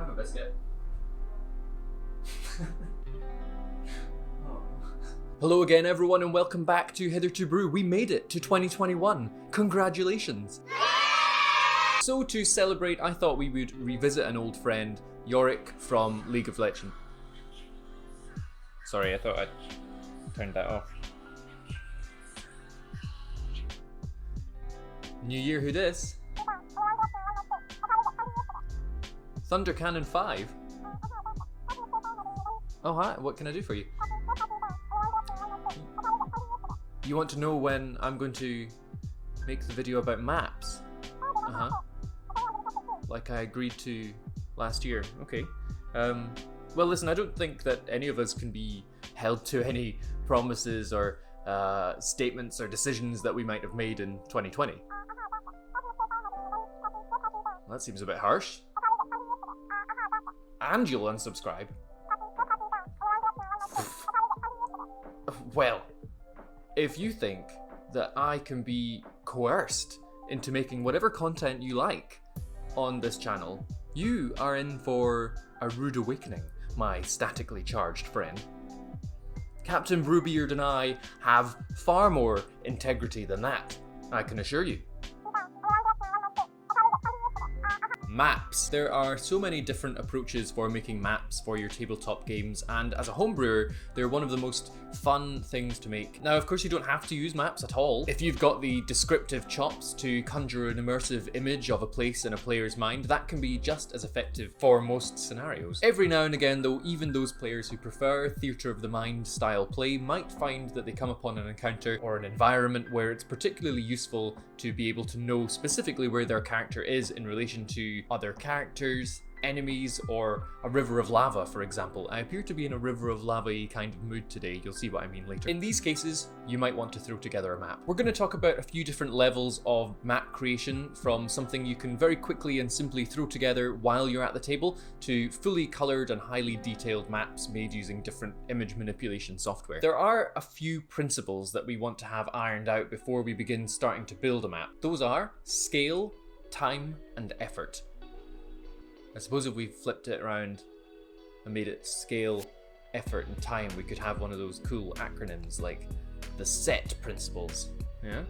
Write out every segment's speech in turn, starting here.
Have a biscuit. Hello again everyone and welcome back to HithertoBrew. We made it to 2021. Congratulations! So to celebrate, I thought we would revisit an old friend, Yorick from League of Legends. Sorry, I thought I'd turned that off. New year, who dis? Thunder Cannon 5? Oh hi, what can I do for you? You want to know when I'm going to make the video about maps? Uh-huh. Like I agreed to last year. Okay. Well listen, I don't think that any of us can be held to any promises or statements or decisions that we might have made in 2020. Well, that seems a bit harsh. And you'll unsubscribe. Well, if you think that I can be coerced into making whatever content you like on this channel, you are in for a rude awakening, my statically charged friend. Captain Brewbeard and I have far more integrity than that, I can assure you. Maps. There are so many different approaches for making maps for your tabletop games, and as a homebrewer, they're one of the most fun things to make. Now, of course, you don't have to use maps at all. If you've got the descriptive chops to conjure an immersive image of a place in a player's mind, that can be just as effective for most scenarios. Every now and again, though, even those players who prefer theatre of the mind style play might find that they come upon an encounter or an environment where it's particularly useful to be able to know specifically where their character is in relation to other characters, enemies, or a river of lava, for example. I appear to be in a river of lava-y kind of mood today. You'll see what I mean later. In these cases, you might want to throw together a map. We're going to talk about a few different levels of map creation, from something you can very quickly and simply throw together while you're at the table, to fully coloured and highly detailed maps made using different image manipulation software. There are a few principles that we want to have ironed out before we begin starting to build a map. Those are scale, time, and effort. I suppose if we flipped it around and made it scale, effort, and time, we could have one of those cool acronyms like the SET principles. Yeah?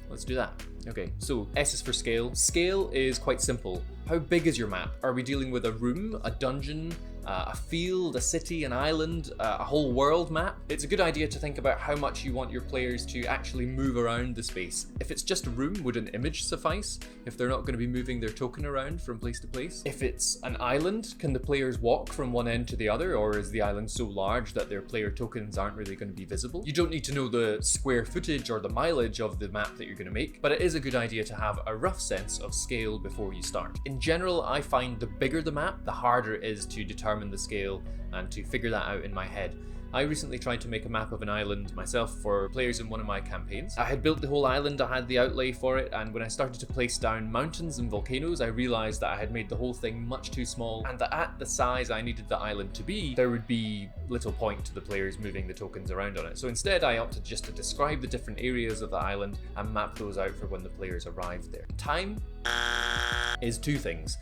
Let's do that. Okay, so S is for scale. Scale is quite simple. How big is your map? Are we dealing with a room, a dungeon, a field, a city, an island, a whole world map? It's a good idea to think about how much you want your players to actually move around the space. If it's just a room, would an image suffice if they're not going to be moving their token around from place to place? If it's an island, can the players walk from one end to the other, or is the island so large that their player tokens aren't really going to be visible? You don't need to know the square footage or the mileage of the map that you're going to make, but it is a good idea to have a rough sense of scale before you start. In general, I find the bigger the map, the harder it is to determine the scale and to figure that out in my head. I recently tried to make a map of an island myself for players in one of my campaigns. I had built the whole island, I had the outlay for it, and when I started to place down mountains and volcanoes, I realized that I had made the whole thing much too small, and that at the size I needed the island to be, there would be little point to the players moving the tokens around on it. So instead I opted just to describe the different areas of the island and map those out for when the players arrived there. Time is two things.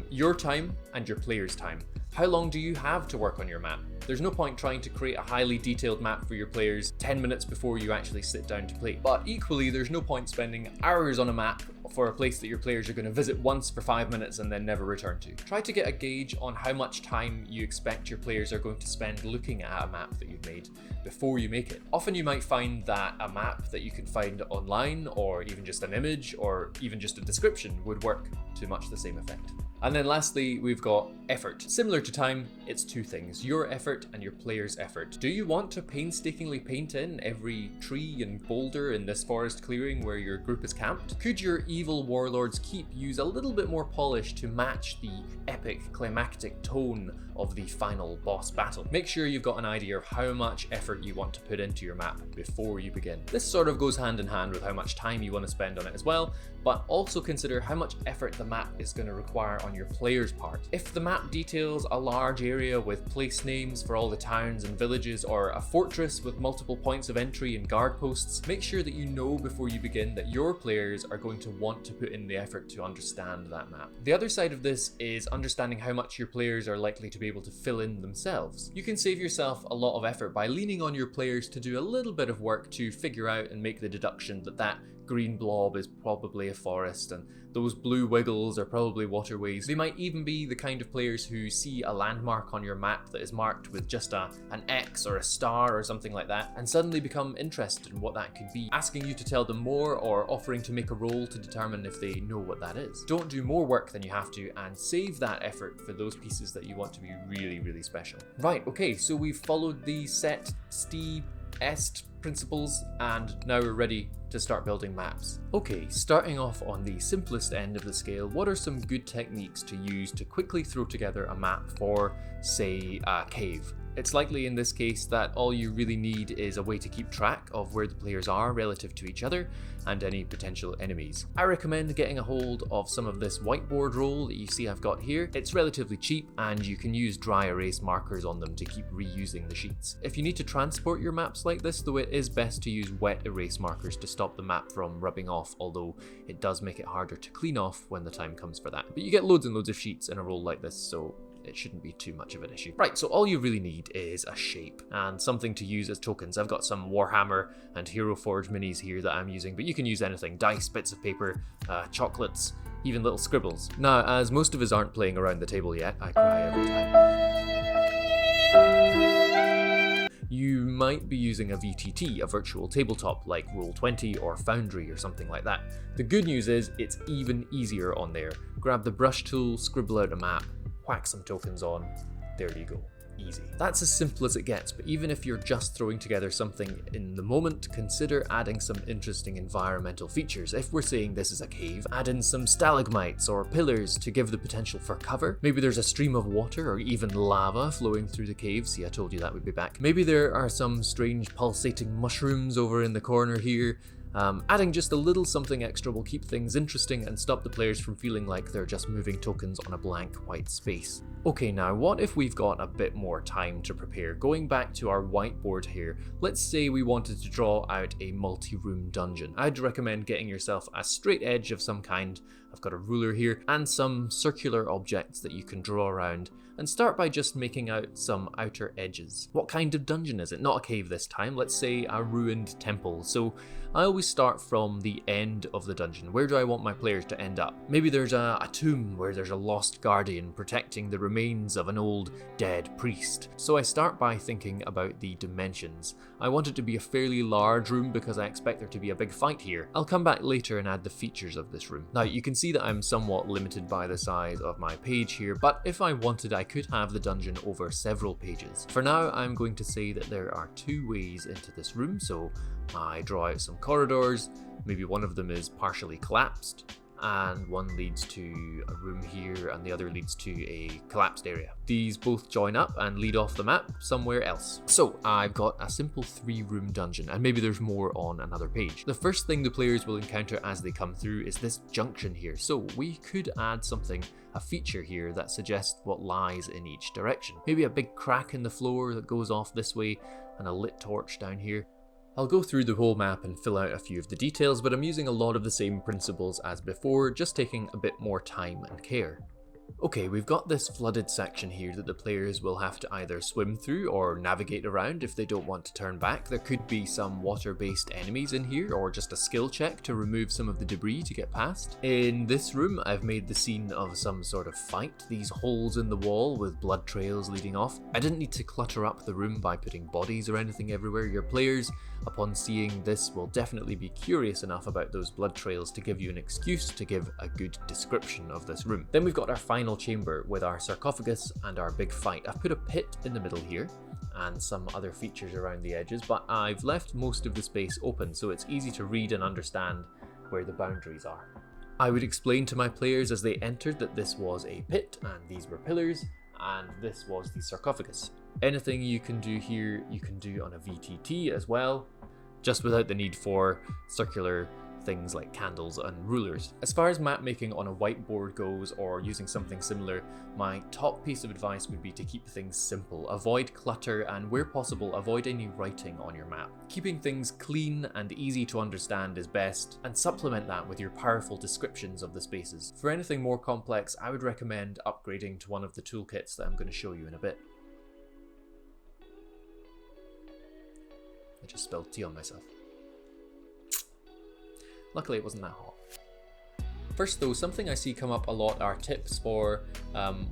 Your time and your player's time. How long do you have to work on your map? There's no point trying to create a highly detailed map for your players 10 minutes before you actually sit down to play. But equally, there's no point spending hours on a map for a place that your players are going to visit once for 5 minutes and then never return to. Try to get a gauge on how much time you expect your players are going to spend looking at a map that you've made before you make it. Often you might find that a map that you can find online, or even just an image, or even just a description would work to much the same effect. And then lastly, we've got effort. Similar to time, it's two things: your effort and your player's effort. Do you want to painstakingly paint in every tree and boulder in this forest clearing where your group is camped? Could your evil warlord's keep use a little bit more polish to match the epic climactic tone of the final boss battle? Make sure you've got an idea of how much effort you want to put into your map before you begin. This sort of goes hand in hand with how much time you want to spend on it as well, but also consider how much effort the map is going to require on on your player's part. If the map details a large area with place names for all the towns and villages, or a fortress with multiple points of entry and guard posts, make sure that you know before you begin that your players are going to want to put in the effort to understand that map. The other side of this is understanding how much your players are likely to be able to fill in themselves. You can save yourself a lot of effort by leaning on your players to do a little bit of work to figure out and make the deduction that that green blob is probably a forest and those blue wiggles are probably waterways. They might even be the kind of players who see a landmark on your map that is marked with just an X or a star or something like that and suddenly become interested in what that could be, asking you to tell them more or offering to make a roll to determine if they know what that is. Don't do more work than you have to and save that effort for those pieces that you want to be really, really special. Right, okay, so we've followed the set, sti, est principles and now we're ready to start building maps. Okay, starting off on the simplest end of the scale, what are some good techniques to use to quickly throw together a map for, say, a cave? It's likely in this case that all you really need is a way to keep track of where the players are relative to each other and any potential enemies. I recommend getting a hold of some of this whiteboard roll that you see I've got here. It's relatively cheap and you can use dry erase markers on them to keep reusing the sheets. If you need to transport your maps like this, though, it is best to use wet erase markers to stop the map from rubbing off, although it does make it harder to clean off when the time comes for that. But you get loads and loads of sheets in a roll like this, so it shouldn't be too much of an issue. Right, so all you really need is a shape and something to use as tokens. I've got some Warhammer and Hero Forge minis here that I'm using, but you can use anything. Dice, bits of paper, chocolates, even little scribbles. Now, as most of us aren't playing around the table yet, I cry every time. You might be using a VTT, a virtual tabletop like Roll20 or Foundry or something like that. The good news is it's even easier on there. Grab the brush tool, scribble out a map, whack some tokens on, there you go. Easy. That's as simple as it gets, but even if you're just throwing together something in the moment, consider adding some interesting environmental features. If we're saying this is a cave, add in some stalagmites or pillars to give the potential for cover. Maybe there's a stream of water or even lava flowing through the cave. See, I told you that would be back. Maybe there are some strange pulsating mushrooms over in the corner here. Adding just a little something extra will keep things interesting and stop the players from feeling like they're just moving tokens on a blank white space. Okay, now what if we've got a bit more time to prepare? Going back to our whiteboard here, let's say we wanted to draw out a multi-room dungeon. I'd recommend getting yourself a straight edge of some kind. I've got a ruler here and some circular objects that you can draw around, and start by just making out some outer edges. What kind of dungeon is it? Not a cave this time, let's say a ruined temple. So I always start from the end of the dungeon. Where do I want my players to end up? Maybe there's a tomb where there's a lost guardian protecting the remains of an old dead priest. So I start by thinking about the dimensions. I want it to be a fairly large room because I expect there to be a big fight here. I'll come back later and add the features of this room. Now you can see that I'm somewhat limited by the size of my page here, but if I wanted I could have the dungeon over several pages. For now I'm going to say that there are two ways into this room, so I draw out some corridors. Maybe one of them is partially collapsed and one leads to a room here and the other leads to a collapsed area. These both join up and lead off the map somewhere else. So I've got a simple 3-room dungeon, and maybe there's more on another page. The first thing the players will encounter as they come through is this junction here. So we could add something, a feature here that suggests what lies in each direction. Maybe a big crack in the floor that goes off this way and a lit torch down here. I'll go through the whole map and fill out a few of the details, but I'm using a lot of the same principles as before, just taking a bit more time and care. Okay, we've got this flooded section here that the players will have to either swim through or navigate around if they don't want to turn back. There could be some water-based enemies in here, or just a skill check to remove some of the debris to get past. In this room, I've made the scene of some sort of fight. These holes in the wall with blood trails leading off. I didn't need to clutter up the room by putting bodies or anything everywhere. Your players, upon seeing this, will definitely be curious enough about those blood trails to give you an excuse to give a good description of this room. Then we've got our final chamber with our sarcophagus and our big fight. I've put a pit in the middle here and some other features around the edges, but I've left most of the space open so it's easy to read and understand where the boundaries are. I would explain to my players as they entered that this was a pit and these were pillars and this was the sarcophagus. Anything you can do here, you can do on a VTT as well, just without the need for circular things like candles and rulers. As far as map making on a whiteboard goes, or using something similar, my top piece of advice would be to keep things simple. Avoid clutter and, where possible, avoid any writing on your map. Keeping things clean and easy to understand is best, and supplement that with your powerful descriptions of the spaces. For anything more complex, I would recommend upgrading to one of the toolkits that I'm going to show you in a bit. I just spilled tea on myself. Luckily it wasn't that hot. First though, something I see come up a lot are tips for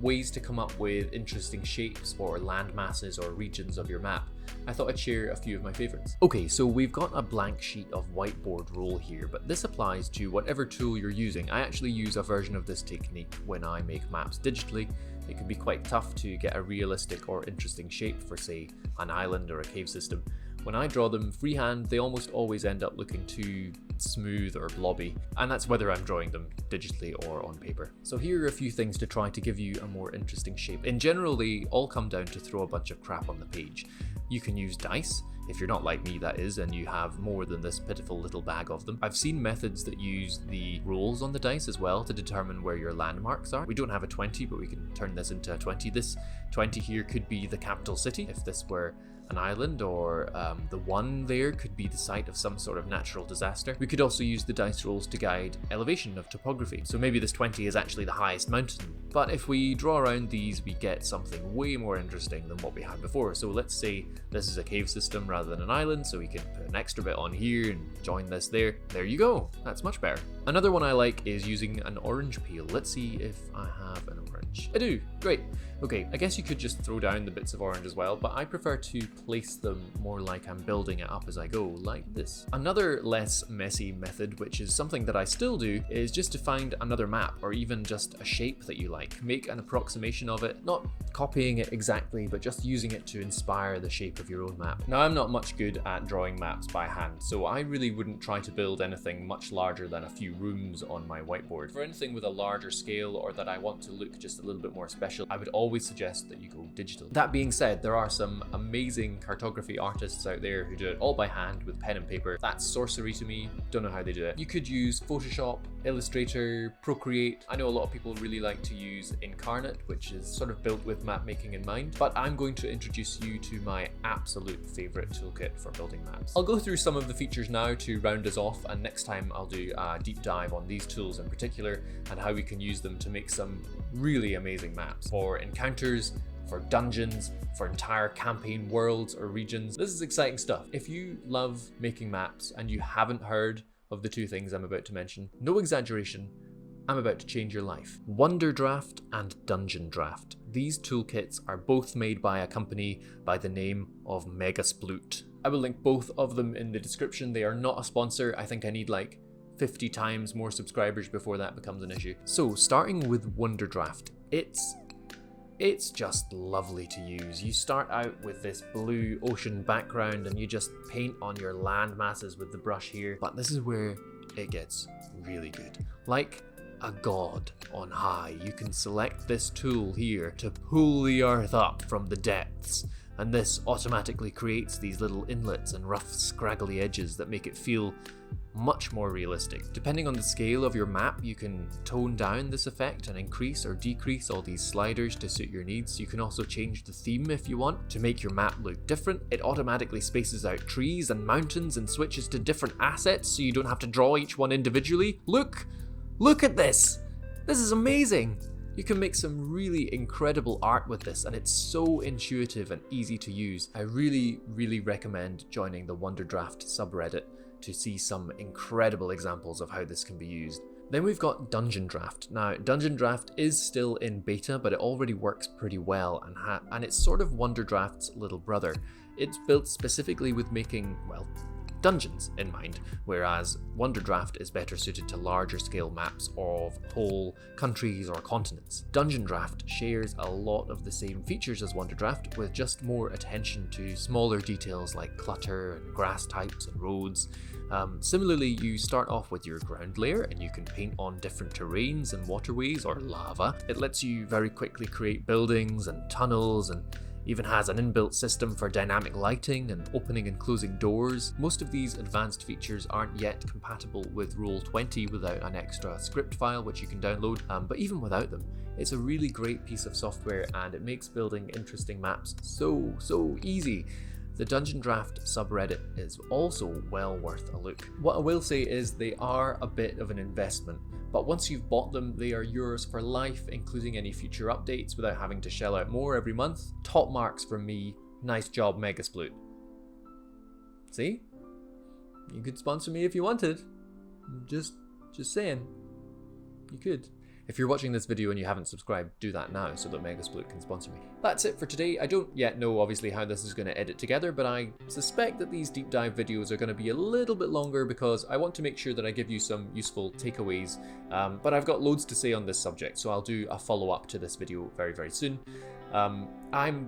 ways to come up with interesting shapes for land masses or regions of your map. I thought I'd share a few of my favorites. Okay, so we've got a blank sheet of whiteboard roll here, but this applies to whatever tool you're using. I actually use a version of this technique when I make maps digitally. It can be quite tough to get a realistic or interesting shape for, say, an island or a cave system. When I draw them freehand, they almost always end up looking too smooth or blobby, and that's whether I'm drawing them digitally or on paper. So here are a few things to try to give you a more interesting shape. In general, they all come down to throw a bunch of crap on the page. You can use dice, if you're not like me that is, and you have more than this pitiful little bag of them. I've seen methods that use the rolls on the dice as well to determine where your landmarks are. We don't have a 20, but we can turn this into a 20. This 20 here could be the capital city, if this were an island, or the 1 there could be the site of some sort of natural disaster. We could also use the dice rolls to guide elevation of topography. So maybe this 20 is actually the highest mountain. But if we draw around these, we get something way more interesting than what we had before. So let's say this is a cave system rather than an island, so we can put an extra bit on here and join this there. There you go, that's much better. Another one I like is using an orange peel. Let's see if I have an orange. I do, great. Okay, I guess you could just throw down the bits of orange as well, but I prefer to place them more like I'm building it up as I go, like this. Another less messy method, which is something that I still do, is just to find another map, or even just a shape that you like. Make an approximation of it, not copying it exactly, but just using it to inspire the shape of your own map. Now, I'm not much good at drawing maps by hand, so I really wouldn't try to build anything much larger than a few rooms on my whiteboard. For anything with a larger scale, or that I want to look just a little bit more special, I would always suggest that you go digital. That being said, there are some amazing cartography artists out there who do it all by hand with pen and paper. That's sorcery to me. Don't know how they do it. You could use Photoshop, Illustrator, Procreate. I know a lot of people really like to use Incarnate, which is sort of built with map making in mind, but I'm going to introduce you to my absolute favorite toolkit for building maps. I'll go through some of the features now to round us off, and next time I'll do a deep dive on these tools in particular and how we can use them to make some really amazing maps for encounters, for dungeons, for entire campaign worlds or regions. This is exciting stuff. If you love making maps and you haven't heard of the two things I'm about to mention, no exaggeration, I'm about to change your life. Wonderdraft and Dungeondraft. These toolkits are both made by a company by the name of Megasploot. I will link both of them in the description. They are not a sponsor. I think I need like 50 times more subscribers before that becomes an issue. So starting with Wonderdraft, it's just lovely to use. You start out with this blue ocean background and you just paint on your land masses with the brush here, but this is where it gets really good. Like a god on high, you can select this tool here to pull the earth up from the depths, and this automatically creates these little inlets and rough scraggly edges that make it feel much more realistic. Depending on the scale of your map, you can tone down this effect and increase or decrease all these sliders to suit your needs. You can also change the theme if you want to make your map look different. It automatically spaces out trees and mountains and switches to different assets so you don't have to draw each one individually. Look at this! This is amazing! You can make some really incredible art with this, and it's so intuitive and easy to use. I really recommend joining the Wonderdraft subreddit to see some incredible examples of how this can be used. Then we've got Dungeondraft. Now, Dungeondraft is still in beta, but it already works pretty well, and it's sort of Wonderdraft's little brother. It's built specifically with making, well, dungeons in mind, whereas Wonderdraft is better suited to larger scale maps of whole countries or continents. Dungeondraft shares a lot of the same features as Wonderdraft, with just more attention to smaller details like clutter and grass types and roads. Similarly, you start off with your ground layer and you can paint on different terrains and waterways or lava. It lets you very quickly create buildings and tunnels, and even has an inbuilt system for dynamic lighting and opening and closing doors. Most of these advanced features aren't yet compatible with Roll20 without an extra script file which you can download, but even without them, it's a really great piece of software and it makes building interesting maps so easy. The Dungeondraft subreddit is also well worth a look. What I will say is they are a bit of an investment, but once you've bought them, they are yours for life, including any future updates without having to shell out more every month. Top marks from me. Nice job, Megasploot. See? You could sponsor me if you wanted. Just saying. You could. If you're watching this video and you haven't subscribed, do that now so that Megasploot can sponsor me. That's it for today. I don't yet know obviously how this is going to edit together, but I suspect that these deep dive videos are going to be a little bit longer because I want to make sure that I give you some useful takeaways. But I've got loads to say on this subject, so I'll do a follow-up to this video very soon. I'm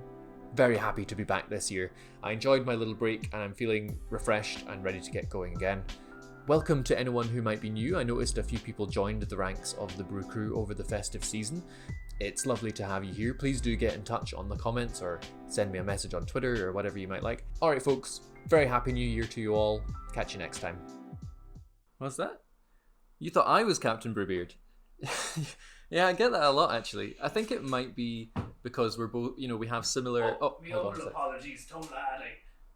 very happy to be back this year. I enjoyed my little break and I'm feeling refreshed and ready to get going again. Welcome to anyone who might be new. I noticed a few people joined the ranks of the Brew Crew over the festive season. It's lovely to have you here. Please do get in touch on the comments or send me a message on Twitter or whatever you might like. Alright folks, very happy new year to you all. Catch you next time. What's that? You thought I was Captain Brewbeard? Yeah, I get that a lot actually. I think it might be because we're both, we have similar... My humble apologies, Tom lad. I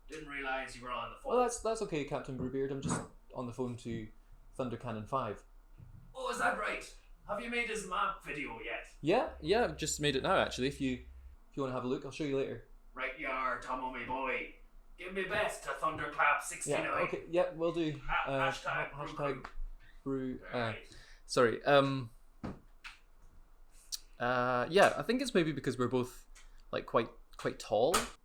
didn't realise you were on the phone. Well, that's okay, Captain Brewbeard. I'm just on the phone to Thunder Cannon 5. Oh, is that right? Have you made his map video yet? Yeah, I've just made it now actually. If you want to have a look, I'll show you later. Right you are, Tomo me boy. Give me best to Thunderclap69. Yeah, okay, yeah, we'll do. Hashtag brew. Right. Sorry. Yeah, I think it's maybe because we're both like quite tall.